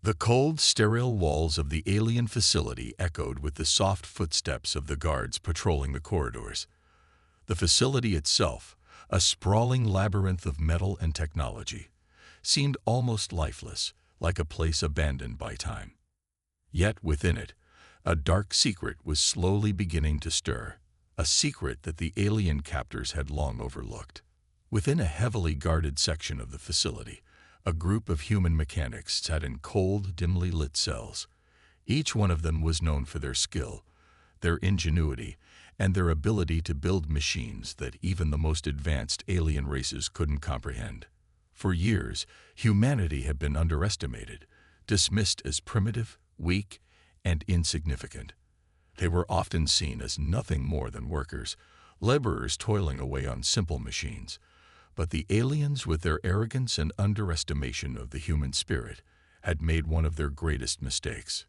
The cold, sterile walls of the alien facility echoed with the soft footsteps of the guards patrolling the corridors. The facility itself, a sprawling labyrinth of metal and technology, seemed almost lifeless, like a place abandoned by time. Yet within it, a dark secret was slowly beginning to stir, a secret that the alien captors had long overlooked. Within a heavily guarded section of the facility, a group of human mechanics sat in cold, dimly lit cells. Each one of them was known for their skill, their ingenuity, and their ability to build machines that even the most advanced alien races couldn't comprehend. For years, humanity had been underestimated, dismissed as primitive, weak, and insignificant. They were often seen as nothing more than workers, laborers toiling away on simple machines. But the aliens, with their arrogance and underestimation of the human spirit, had made one of their greatest mistakes.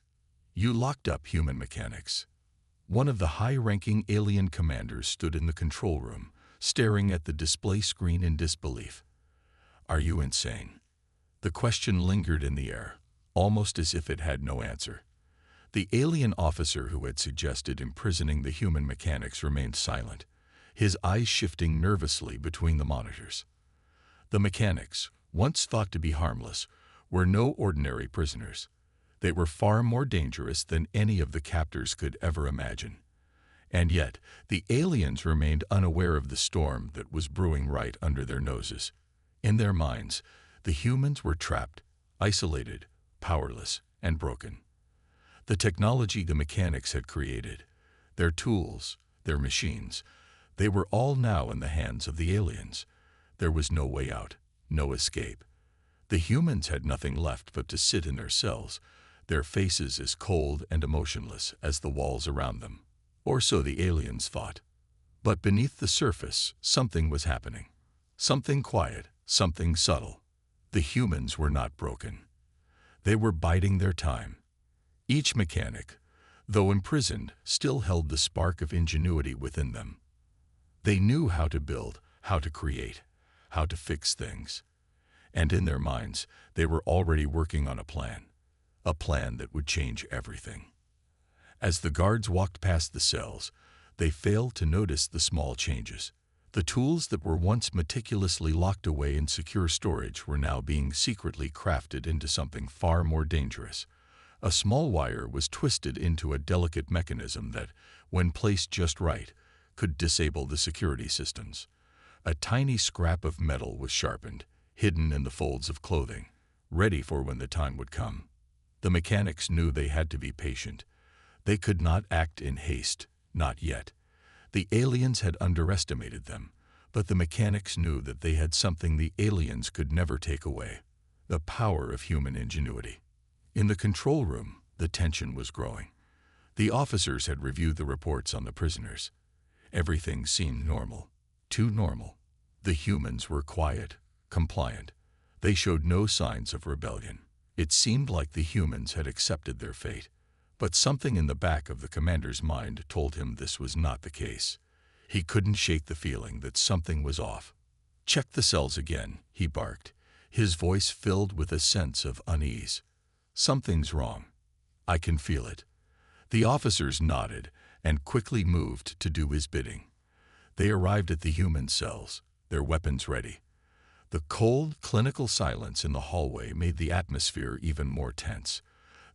You locked up human mechanics. One of the high-ranking alien commanders stood in the control room, staring at the display screen in disbelief. Are you insane? The question lingered in the air, almost as if it had no answer. The alien officer who had suggested imprisoning the human mechanics remained silent, his eyes shifting nervously between the monitors. The mechanics, once thought to be harmless, were no ordinary prisoners. They were far more dangerous than any of the captors could ever imagine. And yet, the aliens remained unaware of the storm that was brewing right under their noses. In their minds, the humans were trapped, isolated, powerless, and broken. The technology the mechanics had created, their tools, their machines, they were all now in the hands of the aliens. There was no way out, no escape. The humans had nothing left but to sit in their cells, their faces as cold and emotionless as the walls around them. Or so the aliens thought. But beneath the surface, something was happening. Something quiet, something subtle. The humans were not broken. They were biding their time. Each mechanic, though imprisoned, still held the spark of ingenuity within them. They knew how to build, how to create, how to fix things. And in their minds, they were already working on a plan that would change everything. As the guards walked past the cells, they failed to notice the small changes. The tools that were once meticulously locked away in secure storage were now being secretly crafted into something far more dangerous. A small wire was twisted into a delicate mechanism that, when placed just right, could disable the security systems. A tiny scrap of metal was sharpened, hidden in the folds of clothing, ready for when the time would come. The mechanics knew they had to be patient. They could not act in haste, not yet. The aliens had underestimated them, but the mechanics knew that they had something the aliens could never take away: the power of human ingenuity. In the control room, the tension was growing. The officers had reviewed the reports on the prisoners. Everything seemed normal, too normal. The humans were quiet, compliant. They showed no signs of rebellion. It seemed like the humans had accepted their fate. But something in the back of the commander's mind told him this was not the case. He couldn't shake the feeling that something was off. "Check the cells again," he barked, his voice filled with a sense of unease. "Something's wrong. I can feel it." The officers nodded and quickly moved to do his bidding. They arrived at the human cells, their weapons ready. The cold, clinical silence in the hallway made the atmosphere even more tense.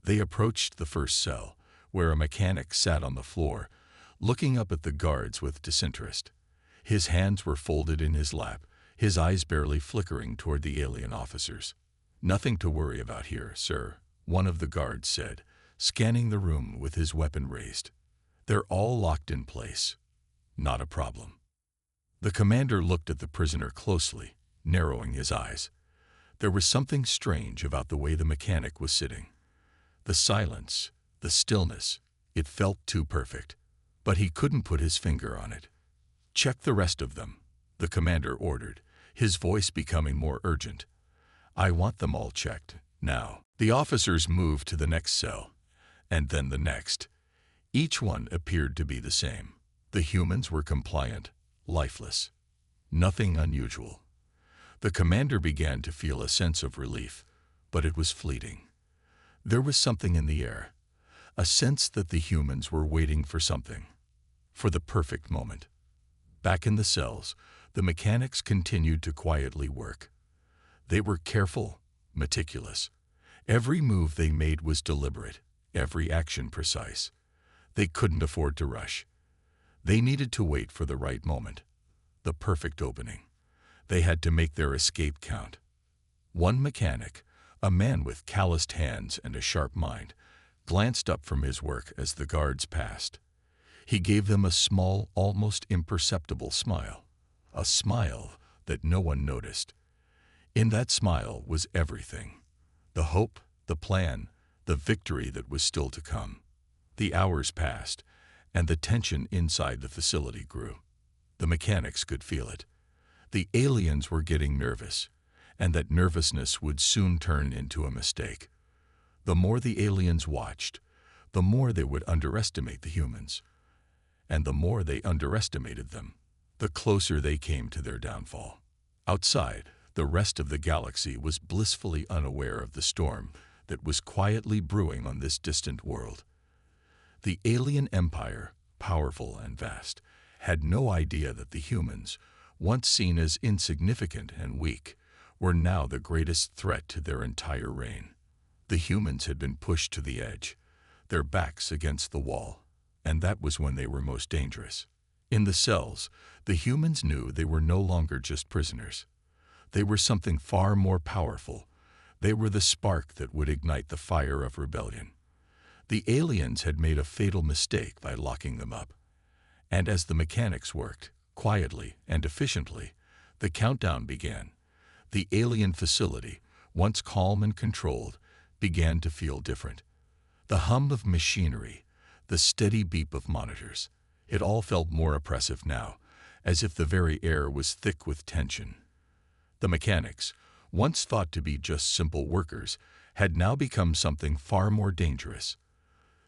They approached the first cell, where a mechanic sat on the floor, looking up at the guards with disinterest. His hands were folded in his lap, his eyes barely flickering toward the alien officers. "Nothing to worry about here, sir," one of the guards said, scanning the room with his weapon raised. "They're all locked in place. Not a problem." The commander looked at the prisoner closely, narrowing his eyes. There was something strange about the way the mechanic was sitting. The silence, the stillness, it felt too perfect. But he couldn't put his finger on it. "Check the rest of them," the commander ordered, his voice becoming more urgent. "I want them all checked, now." The officers moved to the next cell, and then the next. Each one appeared to be the same. The humans were compliant, lifeless. Nothing unusual. The commander began to feel a sense of relief, but it was fleeting. There was something in the air, a sense that the humans were waiting for something, for the perfect moment. Back in the cells, the mechanics continued to quietly work. They were careful, meticulous. Every move they made was deliberate, every action precise. They couldn't afford to rush. They needed to wait for the right moment, the perfect opening. They had to make their escape count. One mechanic, a man with calloused hands and a sharp mind, glanced up from his work as the guards passed. He gave them a small, almost imperceptible smile, a smile that no one noticed. In that smile was everything: the hope, the plan, the victory that was still to come. The hours passed, and the tension inside the facility grew. The mechanics could feel it. The aliens were getting nervous, and that nervousness would soon turn into a mistake. The more the aliens watched, the more they would underestimate the humans. And the more they underestimated them, the closer they came to their downfall. Outside, the rest of the galaxy was blissfully unaware of the storm that was quietly brewing on this distant world. The alien empire, powerful and vast, had no idea that the humans, once seen as insignificant and weak, were now the greatest threat to their entire reign. The humans had been pushed to the edge, their backs against the wall, and that was when they were most dangerous. In the cells, the humans knew they were no longer just prisoners. They were something far more powerful. They were the spark that would ignite the fire of rebellion. The aliens had made a fatal mistake by locking them up. And as the mechanics worked, quietly and efficiently, the countdown began. The alien facility, once calm and controlled, began to feel different. The hum of machinery, the steady beep of monitors, it all felt more oppressive now, as if the very air was thick with tension. The mechanics, once thought to be just simple workers, had now become something far more dangerous.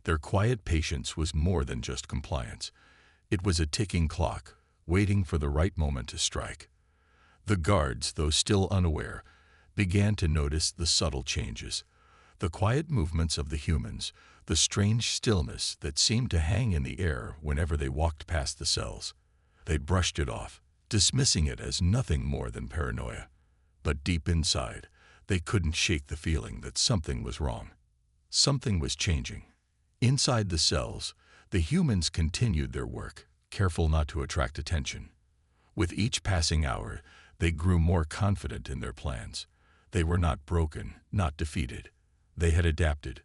Their quiet patience was more than just compliance. It was a ticking clock, waiting for the right moment to strike. The guards, though still unaware, began to notice the subtle changes, the quiet movements of the humans, the strange stillness that seemed to hang in the air whenever they walked past the cells. They brushed it off, dismissing it as nothing more than paranoia. But deep inside, they couldn't shake the feeling that something was wrong. Something was changing. Inside the cells, the humans continued their work, careful not to attract attention. With each passing hour, they grew more confident in their plans. They were not broken, not defeated. They had adapted.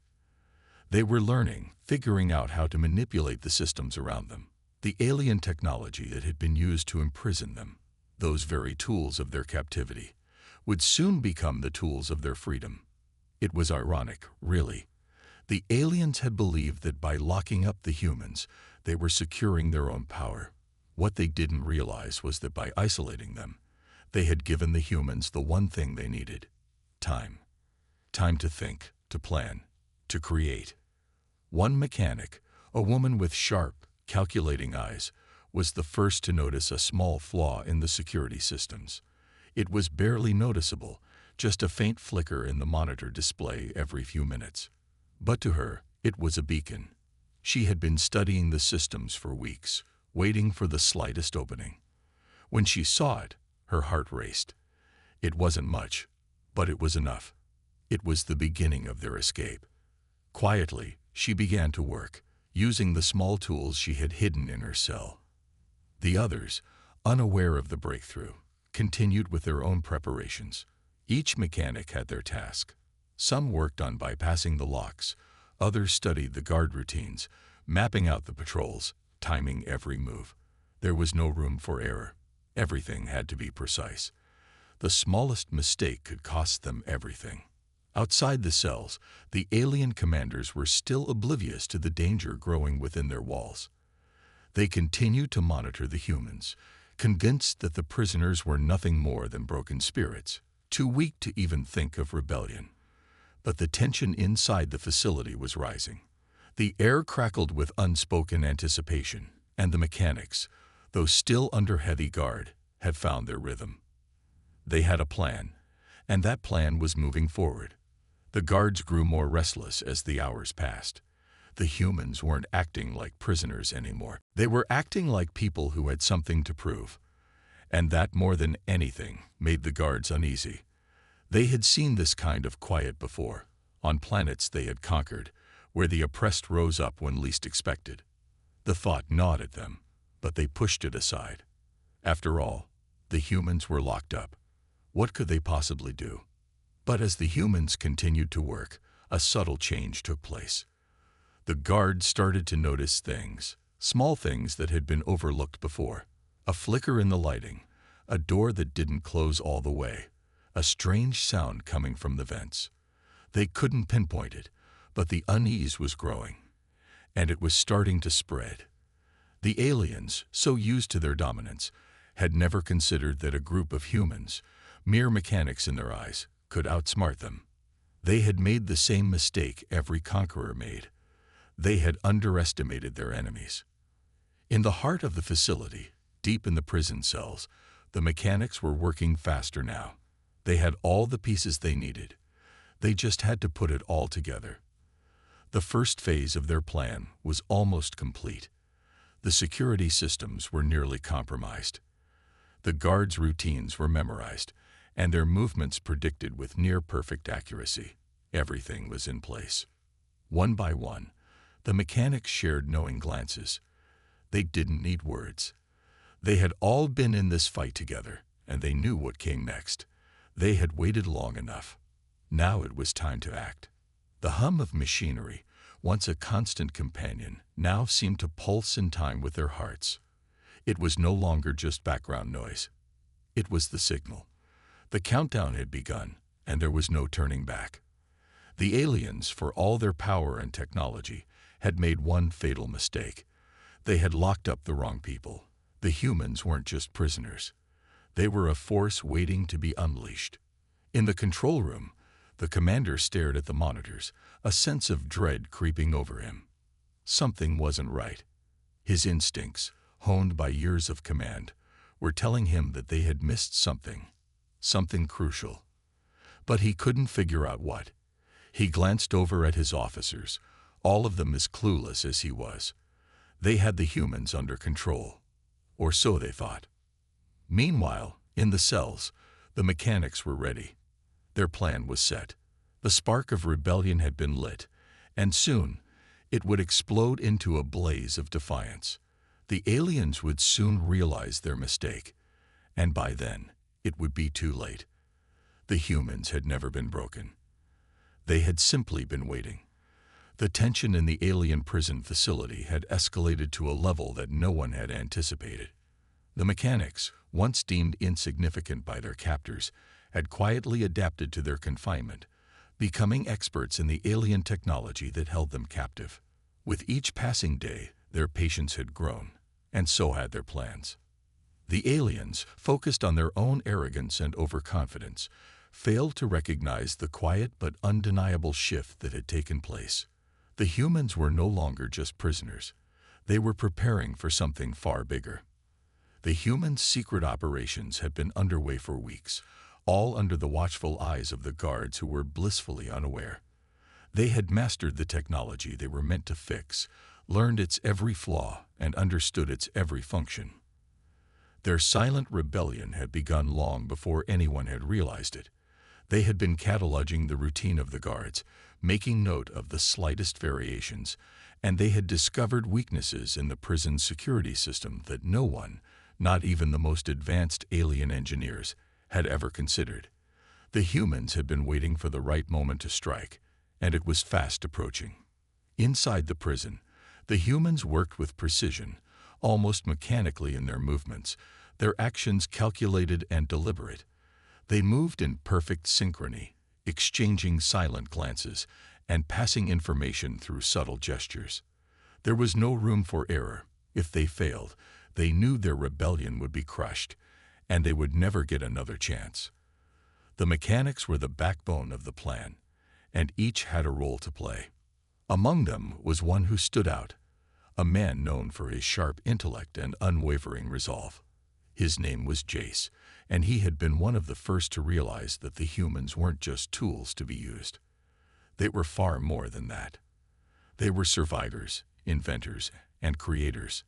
They were learning, figuring out how to manipulate the systems around them. The alien technology that had been used to imprison them, those very tools of their captivity, would soon become the tools of their freedom. It was ironic, really. The aliens had believed that by locking up the humans, they were securing their own power. What they didn't realize was that by isolating them, they had given the humans the one thing they needed: time. Time to think, to plan, to create. One mechanic, a woman with sharp, calculating eyes, was the first to notice a small flaw in the security systems. It was barely noticeable, just a faint flicker in the monitor display every few minutes. But to her, it was a beacon. She had been studying the systems for weeks, waiting for the slightest opening. When she saw it, her heart raced. It wasn't much, but it was enough. It was the beginning of their escape. Quietly, she began to work, using the small tools she had hidden in her cell. The others, unaware of the breakthrough, continued with their own preparations. Each mechanic had their task. Some worked on bypassing the locks, others studied the guard routines, mapping out the patrols, timing every move. There was no room for error. Everything had to be precise. The smallest mistake could cost them everything. Outside the cells, the alien commanders were still oblivious to the danger growing within their walls. They continued to monitor the humans, convinced that the prisoners were nothing more than broken spirits, too weak to even think of rebellion. But the tension inside the facility was rising. The air crackled with unspoken anticipation, and the mechanics, though still under heavy guard, had found their rhythm. They had a plan, and that plan was moving forward. The guards grew more restless as the hours passed. The humans weren't acting like prisoners anymore. They were acting like people who had something to prove. And that, more than anything, made the guards uneasy. They had seen this kind of quiet before, on planets they had conquered, where the oppressed rose up when least expected. The thought gnawed at them, but they pushed it aside. After all, the humans were locked up. What could they possibly do? But as the humans continued to work, a subtle change took place. The guards started to notice things, small things that had been overlooked before. A flicker in the lighting, a door that didn't close all the way, a strange sound coming from the vents. They couldn't pinpoint it, but the unease was growing, and it was starting to spread. The aliens, so used to their dominance, had never considered that a group of humans, mere mechanics in their eyes, could outsmart them. They had made the same mistake every conqueror made. They had underestimated their enemies. In the heart of the facility, deep in the prison cells, the mechanics were working faster now. They had all the pieces they needed. They just had to put it all together. The first phase of their plan was almost complete. The security systems were nearly compromised. The guards' routines were memorized, and their movements predicted with near-perfect accuracy. Everything was in place. One by one, the mechanics shared knowing glances. They didn't need words. They had all been in this fight together, and they knew what came next. They had waited long enough. Now it was time to act. The hum of machinery, once a constant companion, now seemed to pulse in time with their hearts. It was no longer just background noise. It was the signal. The countdown had begun, and there was no turning back. The aliens, for all their power and technology, had made one fatal mistake. They had locked up the wrong people. The humans weren't just prisoners. They were a force waiting to be unleashed. In the control room, the commander stared at the monitors, a sense of dread creeping over him. Something wasn't right. His instincts, honed by years of command, were telling him that they had missed something crucial. But he couldn't figure out what. He glanced over at his officers, all of them as clueless as he was. They had the humans under control, or so they thought. Meanwhile, in the cells, the mechanics were ready. Their plan was set. The spark of rebellion had been lit, and soon it would explode into a blaze of defiance. The aliens would soon realize their mistake, and by then it would be too late. The humans had never been broken. They had simply been waiting. The tension in the alien prison facility had escalated to a level that no one had anticipated. The mechanics, once deemed insignificant by their captors, had quietly adapted to their confinement, becoming experts in the alien technology that held them captive. With each passing day, their patience had grown, and so had their plans. The aliens, focused on their own arrogance and overconfidence, failed to recognize the quiet but undeniable shift that had taken place. The humans were no longer just prisoners. They were preparing for something far bigger. The humans' secret operations had been underway for weeks, all under the watchful eyes of the guards who were blissfully unaware. They had mastered the technology they were meant to fix, learned its every flaw, and understood its every function. Their silent rebellion had begun long before anyone had realized it. They had been cataloging the routine of the guards, making note of the slightest variations, and they had discovered weaknesses in the prison's security system that no one, not even the most advanced alien engineers, had ever considered. The humans had been waiting for the right moment to strike, and it was fast approaching. Inside the prison, the humans worked with precision, almost mechanically in their movements, their actions calculated and deliberate. They moved in perfect synchrony, exchanging silent glances and passing information through subtle gestures. There was no room for error. If they failed, they knew their rebellion would be crushed, and they would never get another chance. The mechanics were the backbone of the plan, and each had a role to play. Among them was one who stood out, a man known for his sharp intellect and unwavering resolve. His name was Jace, and he had been one of the first to realize that the humans weren't just tools to be used. They were far more than that. They were survivors, inventors, and creators.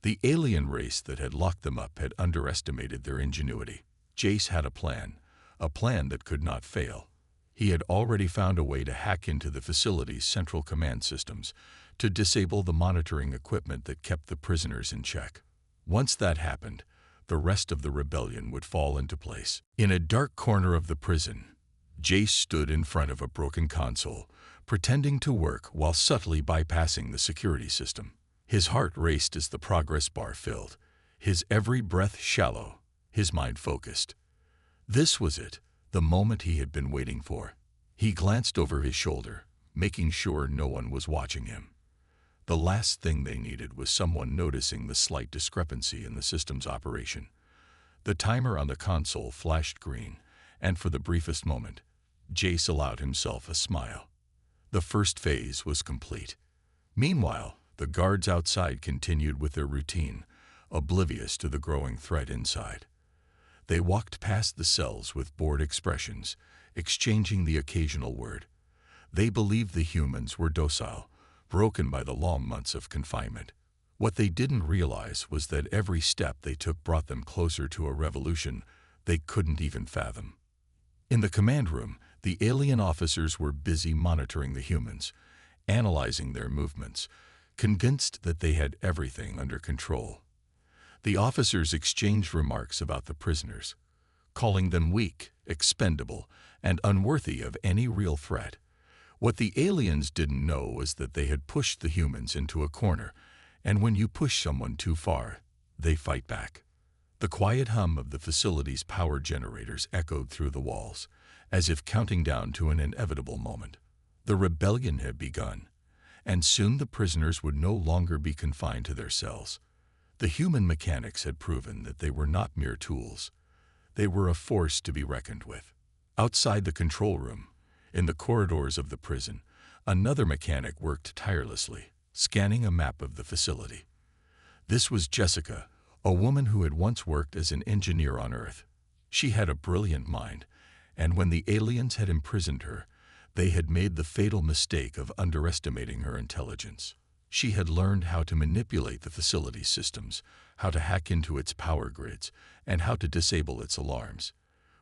The alien race that had locked them up had underestimated their ingenuity. Jace had a plan that could not fail. He had already found a way to hack into the facility's central command systems to disable the monitoring equipment that kept the prisoners in check. Once that happened, the rest of the rebellion would fall into place. In a dark corner of the prison, Jace stood in front of a broken console, pretending to work while subtly bypassing the security system. His heart raced as the progress bar filled, his every breath shallow, his mind focused. This was it, the moment he had been waiting for. He glanced over his shoulder, making sure no one was watching him. The last thing they needed was someone noticing the slight discrepancy in the system's operation. The timer on the console flashed green, and for the briefest moment, Jace allowed himself a smile. The first phase was complete. Meanwhile, the guards outside continued with their routine, oblivious to the growing threat inside. They walked past the cells with bored expressions, exchanging the occasional word. They believed the humans were docile, broken by the long months of confinement. What they didn't realize was that every step they took brought them closer to a revolution they couldn't even fathom. In the command room, the alien officers were busy monitoring the humans, analyzing their movements, convinced that they had everything under control. The officers exchanged remarks about the prisoners, calling them weak, expendable, and unworthy of any real threat. What the aliens didn't know was that they had pushed the humans into a corner, and when you push someone too far, they fight back. The quiet hum of the facility's power generators echoed through the walls, as if counting down to an inevitable moment. The rebellion had begun, and soon the prisoners would no longer be confined to their cells. The human mechanics had proven that they were not mere tools. They were a force to be reckoned with. Outside the control room, in the corridors of the prison, another mechanic worked tirelessly, scanning a map of the facility. This was Jessica, a woman who had once worked as an engineer on Earth. She had a brilliant mind, and when the aliens had imprisoned her, they had made the fatal mistake of underestimating her intelligence. She had learned how to manipulate the facility's systems, how to hack into its power grids, and how to disable its alarms.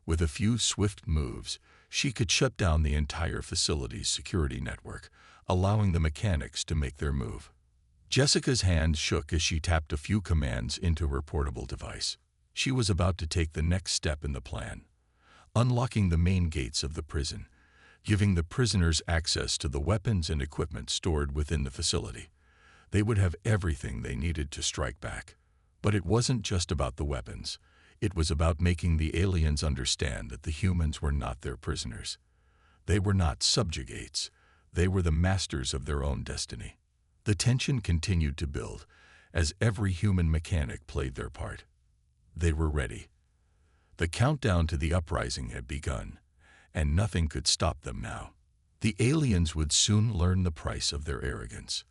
With a few swift moves, she could shut down the entire facility's security network, allowing the mechanics to make their move. Jessica's hand shook as she tapped a few commands into her portable device. She was about to take the next step in the plan, unlocking the main gates of the prison, giving the prisoners access to the weapons and equipment stored within the facility. They would have everything they needed to strike back. But it wasn't just about the weapons. It was about making the aliens understand that the humans were not their prisoners. They were not subjugates. They were the masters of their own destiny. The tension continued to build as every human mechanic played their part. They were ready. The countdown to the uprising had begun, and nothing could stop them now. The aliens would soon learn the price of their arrogance.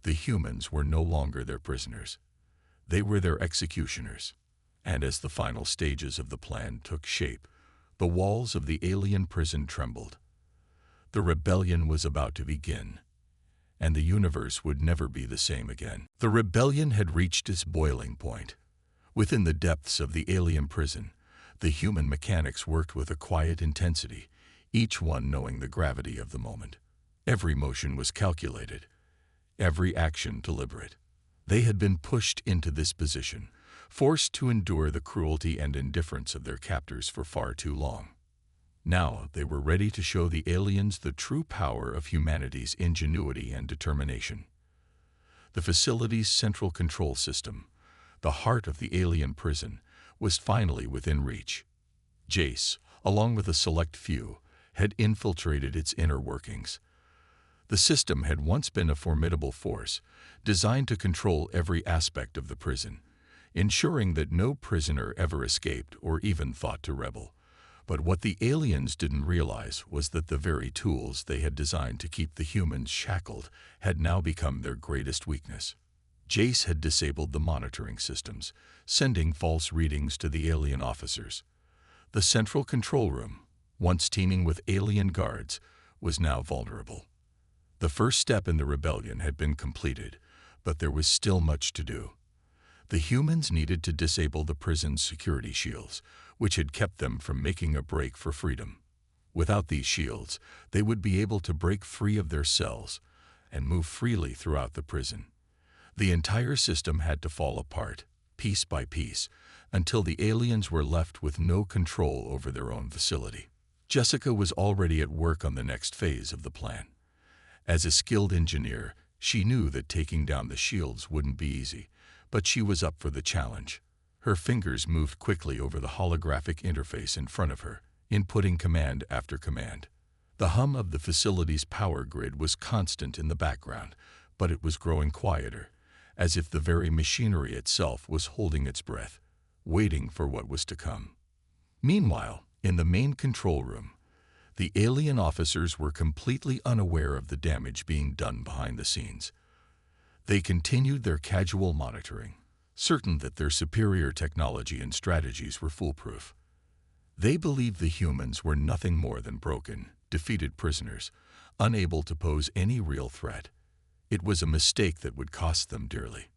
The humans were no longer their prisoners. They were their executioners. And as the final stages of the plan took shape, the walls of the alien prison trembled. The rebellion was about to begin, and the universe would never be the same again. The rebellion had reached its boiling point. Within the depths of the alien prison, the human mechanics worked with a quiet intensity, each one knowing the gravity of the moment. Every motion was calculated, every action deliberate. They had been pushed into this position, forced to endure the cruelty and indifference of their captors for far too long. Now they were ready to show the aliens the true power of humanity's ingenuity and determination. The facility's central control system, the heart of the alien prison, was finally within reach. Jace, along with a select few, had infiltrated its inner workings. The system had once been a formidable force, designed to control every aspect of the prison, ensuring that no prisoner ever escaped or even thought to rebel. But what the aliens didn't realize was that the very tools they had designed to keep the humans shackled had now become their greatest weakness. Jace had disabled the monitoring systems, sending false readings to the alien officers. The central control room, once teeming with alien guards, was now vulnerable. The first step in the rebellion had been completed, but there was still much to do. The humans needed to disable the prison's security shields, which had kept them from making a break for freedom. Without these shields, they would be able to break free of their cells and move freely throughout the prison. The entire system had to fall apart, piece by piece, until the aliens were left with no control over their own facility. Jessica was already at work on the next phase of the plan. As a skilled engineer, she knew that taking down the shields wouldn't be easy, but she was up for the challenge. Her fingers moved quickly over the holographic interface in front of her, inputting command after command. The hum of the facility's power grid was constant in the background, but it was growing quieter, as if the very machinery itself was holding its breath, waiting for what was to come. Meanwhile, in the main control room, the alien officers were completely unaware of the damage being done behind the scenes. They continued their casual monitoring, certain that their superior technology and strategies were foolproof. They believed the humans were nothing more than broken, defeated prisoners, unable to pose any real threat. It was a mistake that would cost them dearly.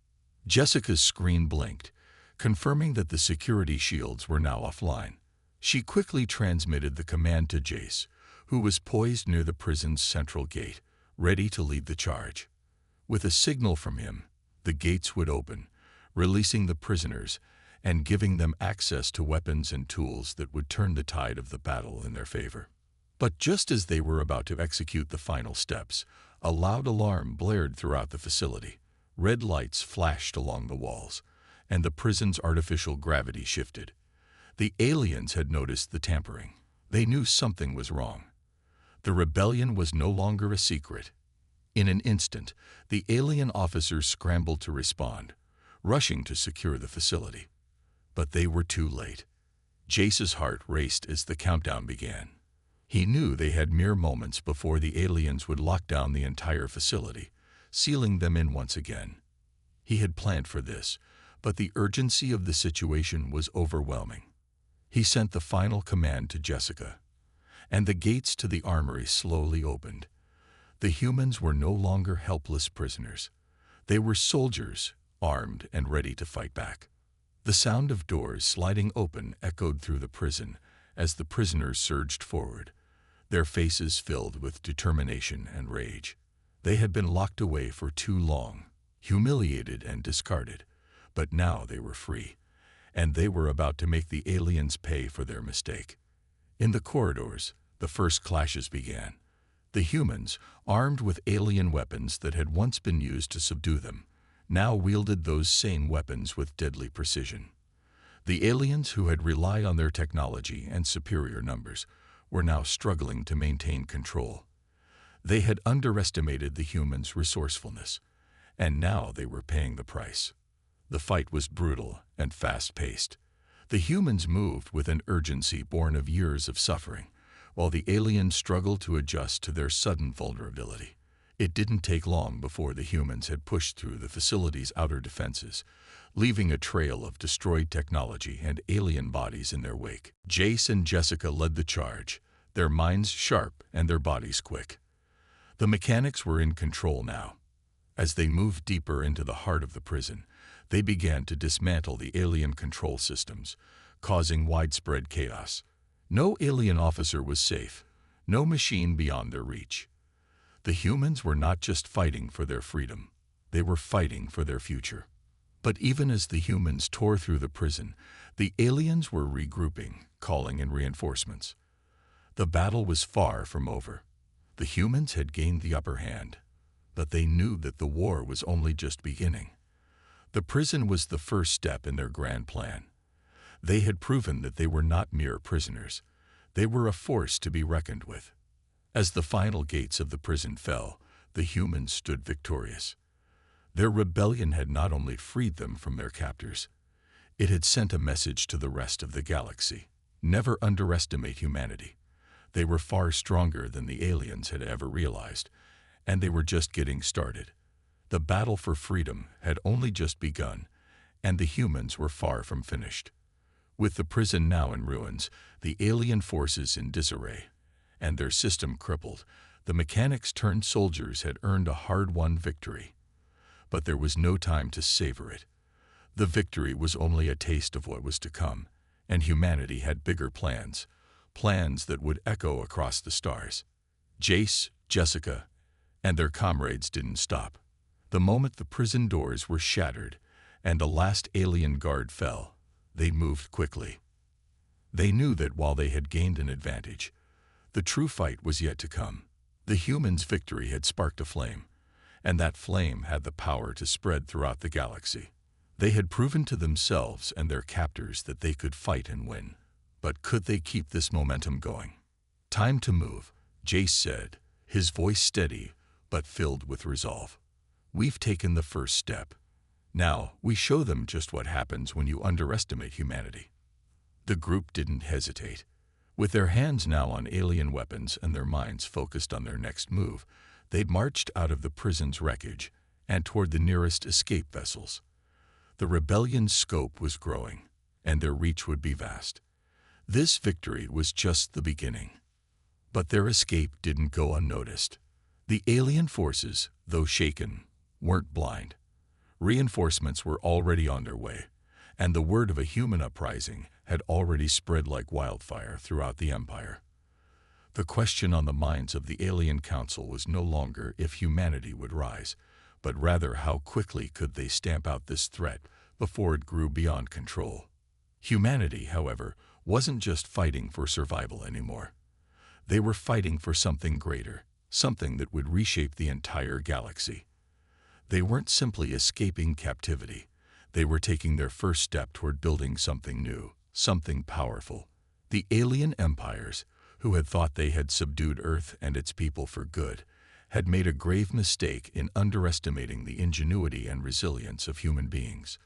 Jessica's screen blinked, confirming that the security shields were now offline. She quickly transmitted the command to Jace, who was poised near the prison's central gate, ready to lead the charge. With a signal from him, the gates would open, releasing the prisoners and giving them access to weapons and tools that would turn the tide of the battle in their favor. But just as they were about to execute the final steps, a loud alarm blared throughout the facility. Red lights flashed along the walls, and the prison's artificial gravity shifted. The aliens had noticed the tampering. They knew something was wrong. The rebellion was no longer a secret. In an instant, the alien officers scrambled to respond, rushing to secure the facility. But they were too late. Jace's heart raced as the countdown began. He knew they had mere moments before the aliens would lock down the entire facility, sealing them in once again. He had planned for this, but the urgency of the situation was overwhelming. He sent the final command to Jessica, and the gates to the armory slowly opened. The humans were no longer helpless prisoners. They were soldiers, armed and ready to fight back. The sound of doors sliding open echoed through the prison as the prisoners surged forward, their faces filled with determination and rage. They had been locked away for too long, humiliated and discarded, but now they were free, and they were about to make the aliens pay for their mistake. In the corridors, the first clashes began. The humans, armed with alien weapons that had once been used to subdue them, now wielded those same weapons with deadly precision. The aliens who had relied on their technology and superior numbers were now struggling to maintain control. They had underestimated the humans' resourcefulness, and now they were paying the price. The fight was brutal and fast-paced. The humans moved with an urgency born of years of suffering, while the aliens struggled to adjust to their sudden vulnerability. It didn't take long before the humans had pushed through the facility's outer defenses, leaving a trail of destroyed technology and alien bodies in their wake. Jace and Jessica led the charge, their minds sharp and their bodies quick. The mechanics were in control now. As they moved deeper into the heart of the prison, they began to dismantle the alien control systems, causing widespread chaos. No alien officer was safe, no machine beyond their reach. The humans were not just fighting for their freedom, they were fighting for their future. But even as the humans tore through the prison, the aliens were regrouping, calling in reinforcements. The battle was far from over. The humans had gained the upper hand, but they knew that the war was only just beginning. The prison was the first step in their grand plan. They had proven that they were not mere prisoners. They were a force to be reckoned with. As the final gates of the prison fell, the humans stood victorious. Their rebellion had not only freed them from their captors, it had sent a message to the rest of the galaxy. Never underestimate humanity. They were far stronger than the aliens had ever realized, and they were just getting started. The battle for freedom had only just begun, and the humans were far from finished. With the prison now in ruins, the alien forces in disarray, and their system crippled, The mechanics turned soldiers had earned a hard-won victory. But there was no time to savor it. The victory was only a taste of what was to come, and humanity had bigger plans, plans that would echo across the stars. Jace, Jessica, and their comrades didn't stop. The moment the prison doors were shattered and the last alien guard fell, they moved quickly. They knew that while they had gained an advantage, the true fight was yet to come. The humans' victory had sparked a flame, and that flame had the power to spread throughout the galaxy. They had proven to themselves and their captors that they could fight and win. But could they keep this momentum going? "Time to move," Jace said, his voice steady but filled with resolve. "We've taken the first step. Now we show them just what happens when you underestimate humanity." The group didn't hesitate. With their hands now on alien weapons and their minds focused on their next move, they marched out of the prison's wreckage and toward the nearest escape vessels. The rebellion's scope was growing, and their reach would be vast. This victory was just the beginning. But their escape didn't go unnoticed. The alien forces, though shaken, weren't blind. Reinforcements were already on their way, and the word of a human uprising had already spread like wildfire throughout the Empire. The question on the minds of the Alien Council was no longer if humanity would rise, but rather how quickly could they stamp out this threat before it grew beyond control. Humanity, however, wasn't just fighting for survival anymore. They were fighting for something greater, something that would reshape the entire galaxy. They weren't simply escaping captivity. They were taking their first step toward building something new, something powerful. The alien empires, who had thought they had subdued Earth and its people for good, had made a grave mistake in underestimating the ingenuity and resilience of human beings.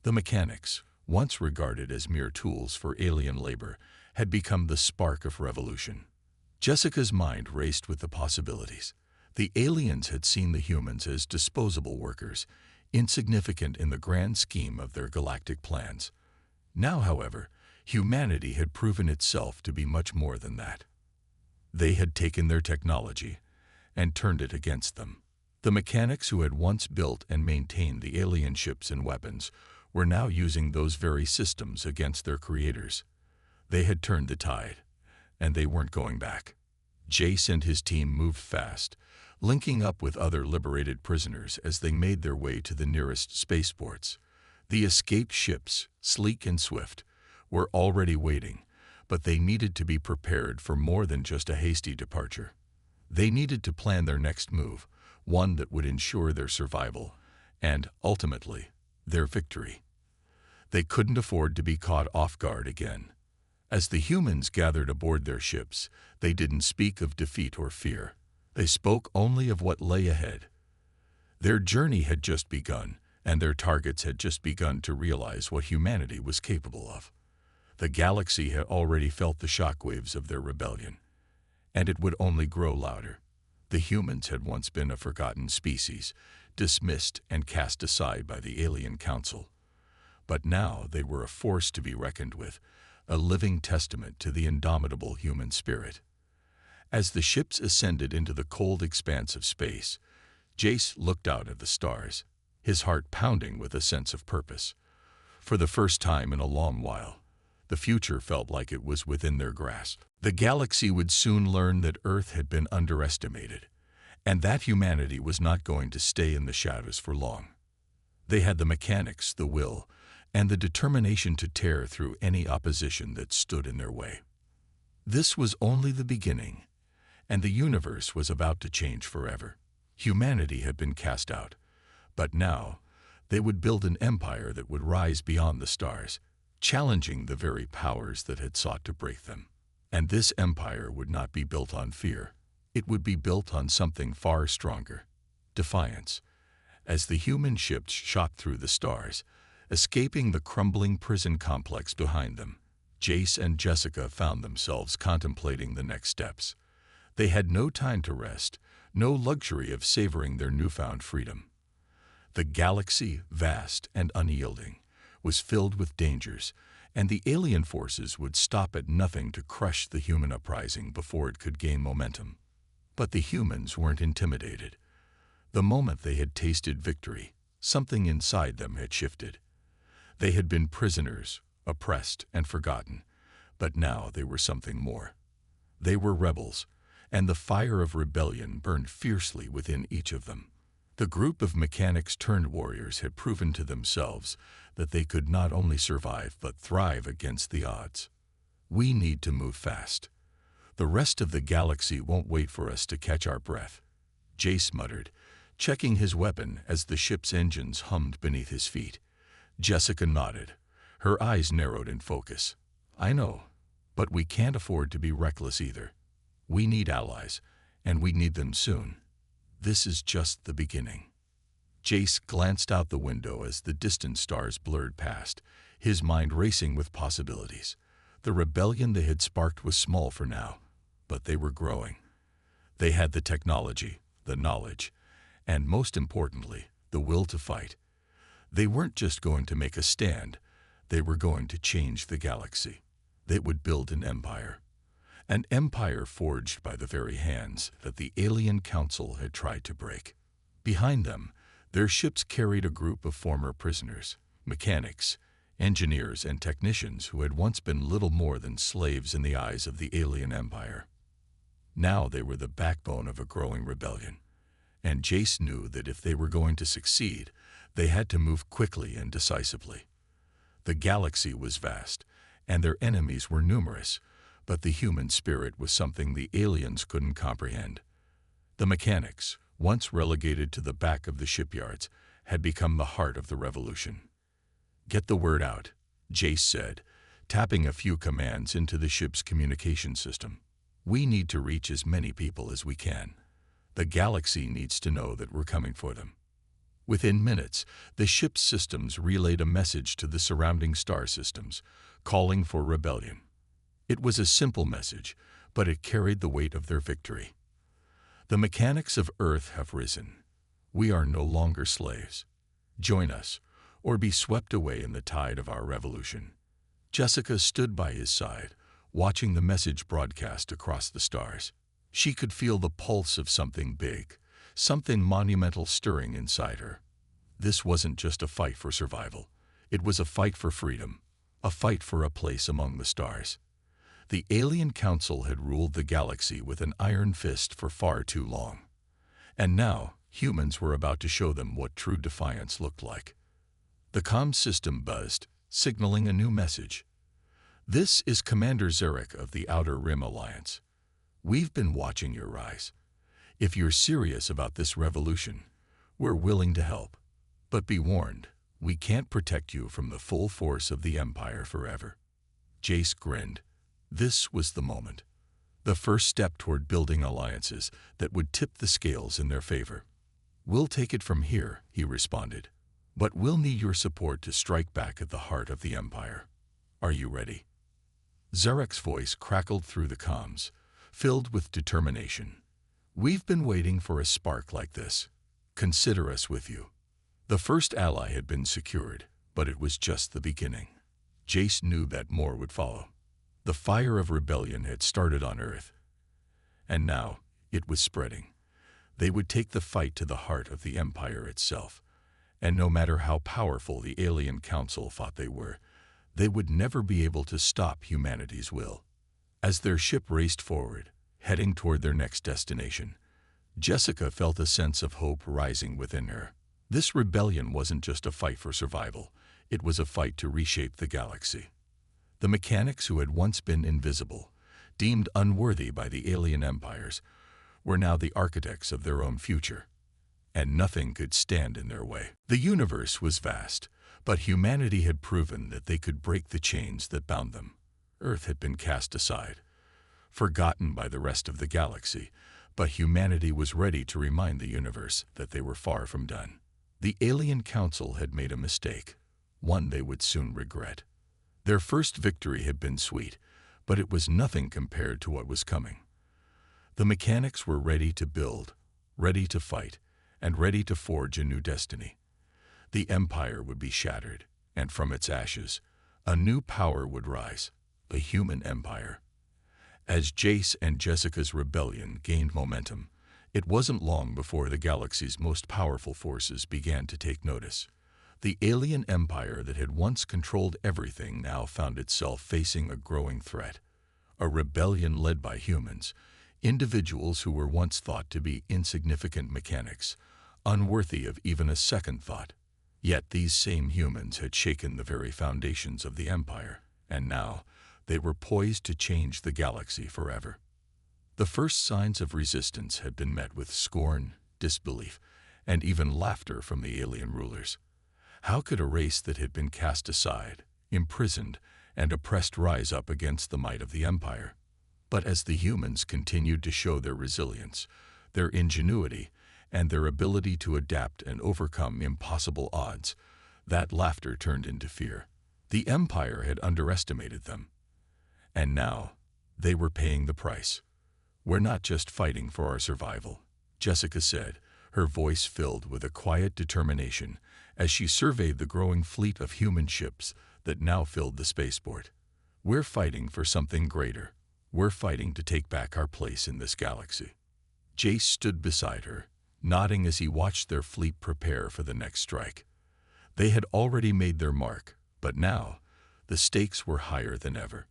The mechanics, once regarded as mere tools for alien labor, had become the spark of revolution. Jessica's mind raced with the possibilities. The aliens had seen the humans as disposable workers, insignificant in the grand scheme of their galactic plans. Now, however, humanity had proven itself to be much more than that. They had taken their technology and turned it against them. The mechanics who had once built and maintained the alien ships and weapons were now using those very systems against their creators. They had turned the tide, and they weren't going back. Jace and his team moved fast, linking up with other liberated prisoners as they made their way to the nearest spaceports. The escaped ships, sleek and swift, were already waiting, but they needed to be prepared for more than just a hasty departure. They needed to plan their next move, one that would ensure their survival and, ultimately, their victory. They couldn't afford to be caught off guard again. As the humans gathered aboard their ships, they didn't speak of defeat or fear. They spoke only of what lay ahead. Their journey had just begun, and their targets had just begun to realize what humanity was capable of. The galaxy had already felt the shockwaves of their rebellion, and it would only grow louder. The humans had once been a forgotten species, dismissed and cast aside by the Alien Council. But now they were a force to be reckoned with, a living testament to the indomitable human spirit. As the ships ascended into the cold expanse of space, Jace looked out at the stars, his heart pounding with a sense of purpose. For the first time in a long while, the future felt like it was within their grasp. The galaxy would soon learn that Earth had been underestimated, and that humanity was not going to stay in the shadows for long. They had the mechanics, the will, and the determination to tear through any opposition that stood in their way. This was only the beginning, and the universe was about to change forever. Humanity had been cast out, but now they would build an empire that would rise beyond the stars, challenging the very powers that had sought to break them. And this empire would not be built on fear. It would be built on something far stronger: defiance. As the human ships shot through the stars, escaping the crumbling prison complex behind them, Jace and Jessica found themselves contemplating the next steps. They had no time to rest, no luxury of savoring their newfound freedom. The galaxy, vast and unyielding, was filled with dangers, and the alien forces would stop at nothing to crush the human uprising before it could gain momentum. But the humans weren't intimidated. The moment they had tasted victory, something inside them had shifted. They had been prisoners, oppressed, and forgotten, but now they were something more. They were rebels, and the fire of rebellion burned fiercely within each of them. The group of mechanics turned warriors had proven to themselves that they could not only survive but thrive against the odds. We need to move fast. The rest of the galaxy won't wait for us to catch our breath, Jace muttered, checking his weapon as the ship's engines hummed beneath his feet. Jessica nodded. Her eyes narrowed in focus. I know, but we can't afford to be reckless either. We need allies, and we need them soon. This is just the beginning. Jace glanced out the window as the distant stars blurred past, his mind racing with possibilities. The rebellion they had sparked was small for now, but they were growing. They had the technology, the knowledge, and most importantly, the will to fight. They weren't just going to make a stand, they were going to change the galaxy. They would build an empire forged by the very hands that the alien council had tried to break. Behind them, their ships carried a group of former prisoners, mechanics, engineers, and technicians who had once been little more than slaves in the eyes of the alien empire. Now they were the backbone of a growing rebellion, and Jace knew that if they were going to succeed, they had to move quickly and decisively. The galaxy was vast, and their enemies were numerous, but the human spirit was something the aliens couldn't comprehend. The mechanics, once relegated to the back of the shipyards, had become the heart of the revolution. Get the word out, Jace said, tapping a few commands into the ship's communication system. We need to reach as many people as we can. The galaxy needs to know that we're coming for them. Within minutes, the ship's systems relayed a message to the surrounding star systems, calling for rebellion. It was a simple message, but it carried the weight of their victory. The mechanics of Earth have risen. We are no longer slaves. Join us, or be swept away in the tide of our revolution. Jessica stood by his side, watching the message broadcast across the stars. She could feel the pulse of something big, something monumental stirring inside her. This wasn't just a fight for survival. It was a fight for freedom, a fight for a place among the stars. The alien council had ruled the galaxy with an iron fist for far too long. And now, humans were about to show them what true defiance looked like. The comm system buzzed, signaling a new message. This is Commander Zarek of the Outer Rim Alliance. We've been watching your rise. If you're serious about this revolution, we're willing to help. But be warned, we can't protect you from the full force of the Empire forever. Jace grinned. This was the moment. The first step toward building alliances that would tip the scales in their favor. We'll take it from here, he responded. But we'll need your support to strike back at the heart of the Empire. Are you ready? Zarek's voice crackled through the comms, filled with determination. We've been waiting for a spark like this. Consider us with you. The first ally had been secured, but it was just the beginning. Jace knew that more would follow. The fire of rebellion had started on Earth, and now it was spreading. They would take the fight to the heart of the Empire itself, and no matter how powerful the alien council thought they were, they would never be able to stop humanity's will. As their ship raced forward, heading toward their next destination, Jessica felt a sense of hope rising within her. This rebellion wasn't just a fight for survival, it was a fight to reshape the galaxy. The mechanics who had once been invisible, deemed unworthy by the alien empires, were now the architects of their own future, and nothing could stand in their way. The universe was vast, but humanity had proven that they could break the chains that bound them. Earth had been cast aside, forgotten by the rest of the galaxy, but humanity was ready to remind the universe that they were far from done. The alien council had made a mistake, one they would soon regret. Their first victory had been sweet, but it was nothing compared to what was coming. The mechanics were ready to build, ready to fight, and ready to forge a new destiny. The empire would be shattered, and from its ashes, a new power would rise, a human empire. As Jace and Jessica's rebellion gained momentum, it wasn't long before the galaxy's most powerful forces began to take notice. The alien empire that had once controlled everything now found itself facing a growing threat. A rebellion led by humans, individuals who were once thought to be insignificant mechanics, unworthy of even a second thought. Yet these same humans had shaken the very foundations of the empire, and now they were poised to change the galaxy forever. The first signs of resistance had been met with scorn, disbelief, and even laughter from the alien rulers. How could a race that had been cast aside, imprisoned, and oppressed rise up against the might of the empire? But as the humans continued to show their resilience, their ingenuity, and their ability to adapt and overcome impossible odds, that laughter turned into fear. The empire had underestimated them, and now they were paying the price. "We're not just fighting for our survival," Jessica said, her voice filled with a quiet determination as she surveyed the growing fleet of human ships that now filled the spaceport. "We're fighting for something greater. We're fighting to take back our place in this galaxy." Jace stood beside her, nodding as he watched their fleet prepare for the next strike. They had already made their mark, but now the stakes were higher than ever.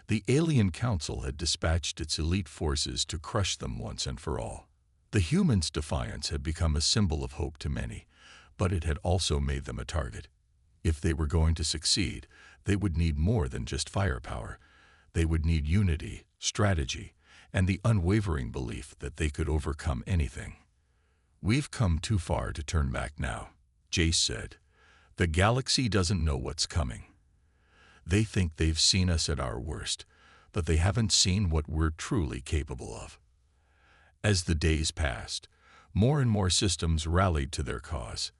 The Alien Council had dispatched its elite forces to crush them once and for all. The humans' defiance had become a symbol of hope to many, but it had also made them a target. If they were going to succeed, they would need more than just firepower. They would need unity, strategy, and the unwavering belief that they could overcome anything. "We've come too far to turn back now," Jace said. "The galaxy doesn't know what's coming. They think they've seen us at our worst, but they haven't seen what we're truly capable of." As the days passed, more and more systems rallied to their cause.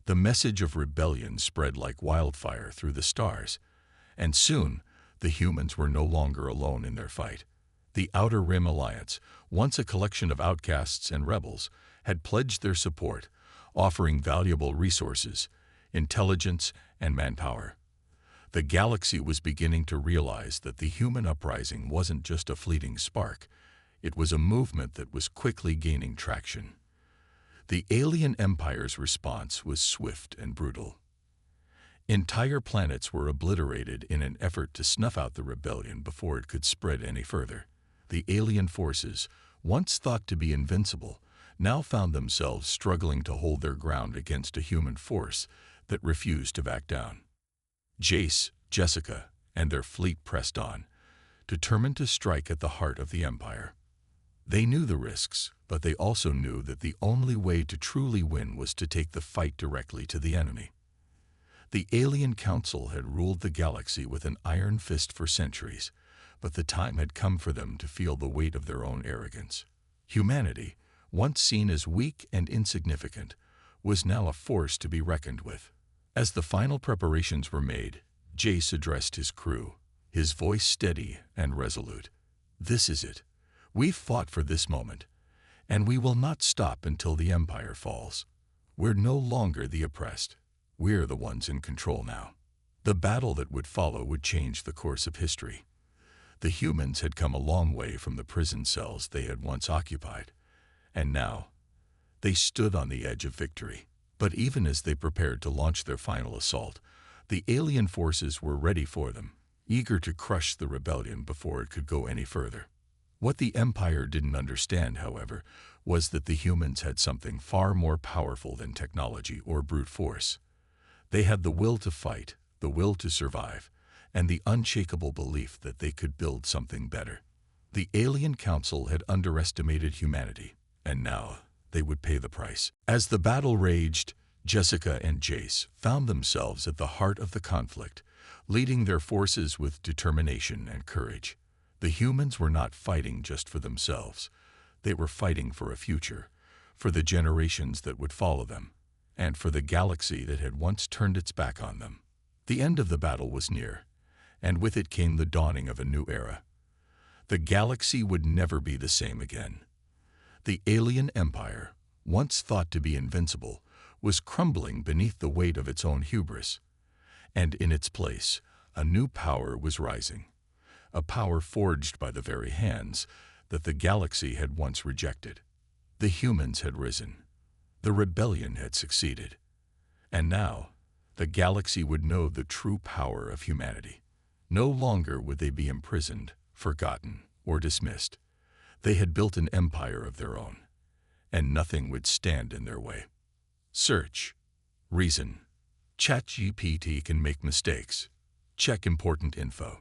The message of rebellion spread like wildfire through the stars, and soon the humans were no longer alone in their fight. The Outer Rim Alliance, once a collection of outcasts and rebels, had pledged their support, offering valuable resources, intelligence, and manpower. The galaxy was beginning to realize that the human uprising wasn't just a fleeting spark. It was a movement that was quickly gaining traction. The alien empire's response was swift and brutal. Entire planets were obliterated in an effort to snuff out the rebellion before it could spread any further. The alien forces, once thought to be invincible, now found themselves struggling to hold their ground against a human force that refused to back down. Jace, Jessica, and their fleet pressed on, determined to strike at the heart of the empire. They knew the risks, but they also knew that the only way to truly win was to take the fight directly to the enemy. The Alien Council had ruled the galaxy with an iron fist for centuries, but the time had come for them to feel the weight of their own arrogance. Humanity, once seen as weak and insignificant, was now a force to be reckoned with. As the final preparations were made, Jace addressed his crew, his voice steady and resolute. "This is it. We've fought for this moment, and we will not stop until the Empire falls. We're no longer the oppressed. We're the ones in control now." The battle that would follow would change the course of history. The humans had come a long way from the prison cells they had once occupied, and now they stood on the edge of victory. But even as they prepared to launch their final assault, the alien forces were ready for them, eager to crush the rebellion before it could go any further. What the Empire didn't understand, however, was that the humans had something far more powerful than technology or brute force. They had the will to fight, the will to survive, and the unshakable belief that they could build something better. The Alien Council had underestimated humanity, and now they would pay the price. As the battle raged, Jessica and Jace found themselves at the heart of the conflict, leading their forces with determination and courage. The humans were not fighting just for themselves. They were fighting for a future, for the generations that would follow them, and for the galaxy that had once turned its back on them. The end of the battle was near, and with it came the dawning of a new era. The galaxy would never be the same again. The alien empire, once thought to be invincible, was crumbling beneath the weight of its own hubris. And in its place, a new power was rising. a power forged by the very hands that the galaxy had once rejected. The humans had risen. The rebellion had succeeded. And now, the galaxy would know the true power of humanity. No longer would they be imprisoned, forgotten, or dismissed. They had built an empire of their own, and nothing would stand in their way. Search. Reason. ChatGPT can make mistakes. Check important info.